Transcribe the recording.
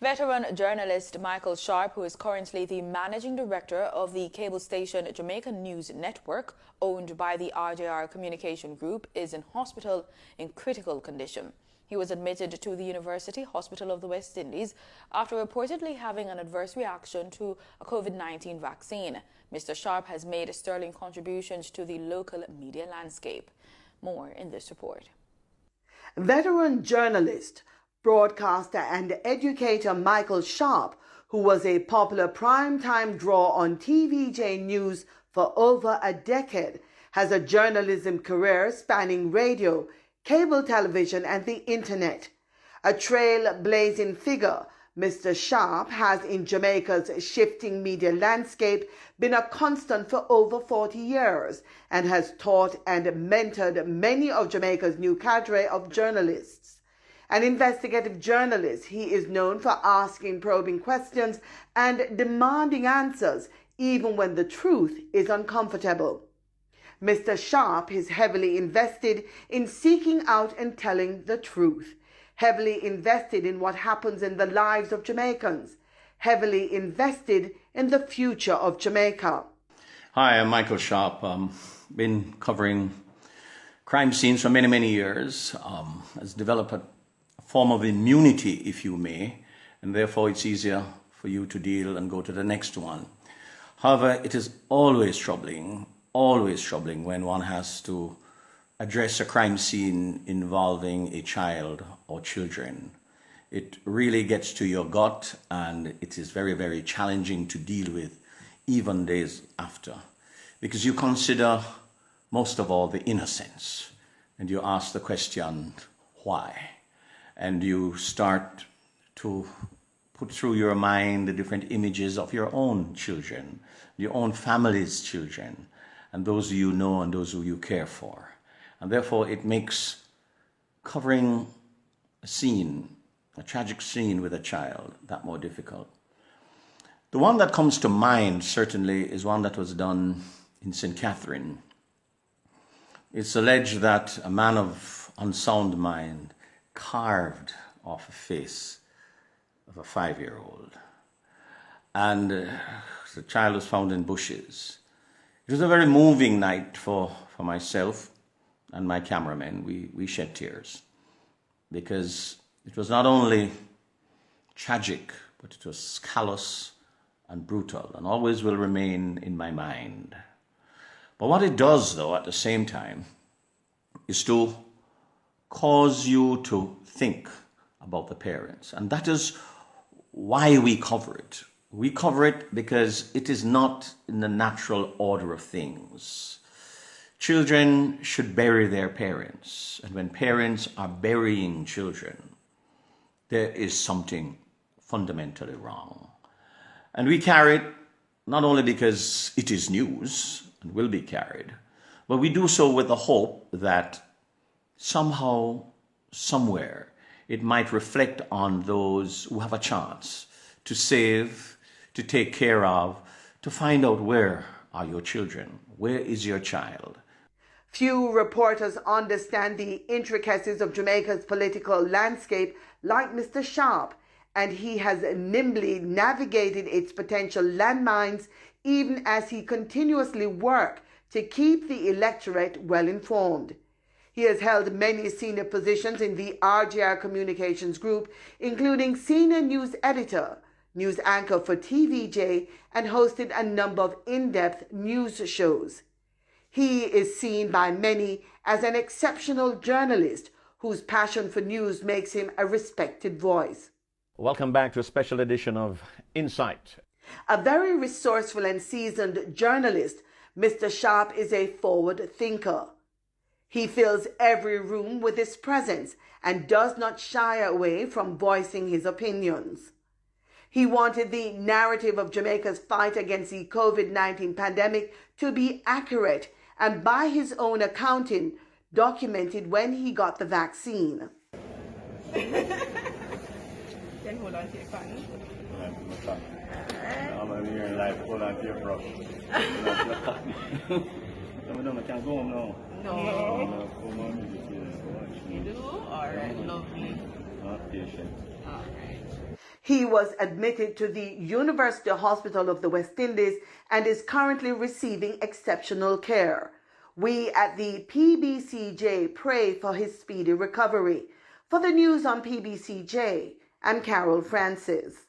Veteran journalist Michael Sharp, who is currently the managing director of the cable station Jamaican News Network, owned by the r.i.p Communication Group, is in hospital in critical condition. He was admitted to the University Hospital of the West Indies after reportedly having an adverse reaction to a COVID-19 vaccine. Mr. Sharp has made sterling contributions to the local media landscape. More in this report. Veteran journalist, broadcaster and educator Michael Sharp, who was a popular primetime draw on TVJ News for over a decade, has a journalism career spanning radio, cable television and the internet. A trail-blazing figure, Mr. Sharp has in Jamaica's shifting media landscape been a constant for over 40 years and has taught and mentored many of Jamaica's new cadre of journalists. An investigative journalist, he is known for asking probing questions and demanding answers even when the truth is uncomfortable. Mr. Sharp is heavily invested in seeking out and telling the truth, heavily invested in what happens in the lives of Jamaicans, heavily invested in the future of Jamaica. Hi, I'm Michael Sharp. Been covering crime scenes for many, many years. Has developed a form of immunity, if you may, and therefore it's easier for you to deal and go to the next one. However, it is always troubling when one has to address a crime scene involving a child or children. It really gets to your gut, and it is very, very challenging to deal with even days after, because you consider most of all the innocence, and you ask the question, why? And you start to put through your mind the different images of your own children, your own family's children, and those who you know and those who you care for. And therefore it makes covering a scene, a tragic scene with a child, that more difficult. The one that comes to mind certainly is one that was done in St. Catherine. It's alleged that a man of unsound mind carved off a face of a 5-year-old. And the child was found in bushes. It was a very moving night for myself and my cameraman. We shed tears because it was not only tragic, but it was callous and brutal and always will remain in my mind. But what it does, though, at the same time, is to cause you to think about the parents. And that is why we cover it. We cover it because it is not in the natural order of things. Children should bury their parents. And when parents are burying children, there is something fundamentally wrong. And we carry it not only because it is news and will be carried, but we do so with the hope that somehow, somewhere, it might reflect on those who have a chance to save, to take care of, to find out where are your children, where is your child. Few reporters understand the intricacies of Jamaica's political landscape like Mr. Sharp, and he has nimbly navigated its potential landmines even as he continuously works to keep the electorate well informed. He has held many senior positions in the r.i.p Communications Group, including senior news editor, news anchor for TVJ, and hosted a number of in-depth news shows. He is seen by many as an exceptional journalist whose passion for news makes him a respected voice. Welcome back to a special edition of Insight. A very resourceful and seasoned journalist, Mr. Sharp is a forward thinker. He fills every room with his presence and does not shy away from voicing his opinions. He wanted the narrative of Jamaica's fight against the COVID-19 pandemic to be accurate and, by his own accounting, documented when he got the vaccine. No. You do? All right, lovely. He He was admitted to the University Hospital of the West Indies and is currently receiving exceptional care. We at the PBCJ pray for his speedy recovery. For the news on PBCJ, I'm Carol Francis.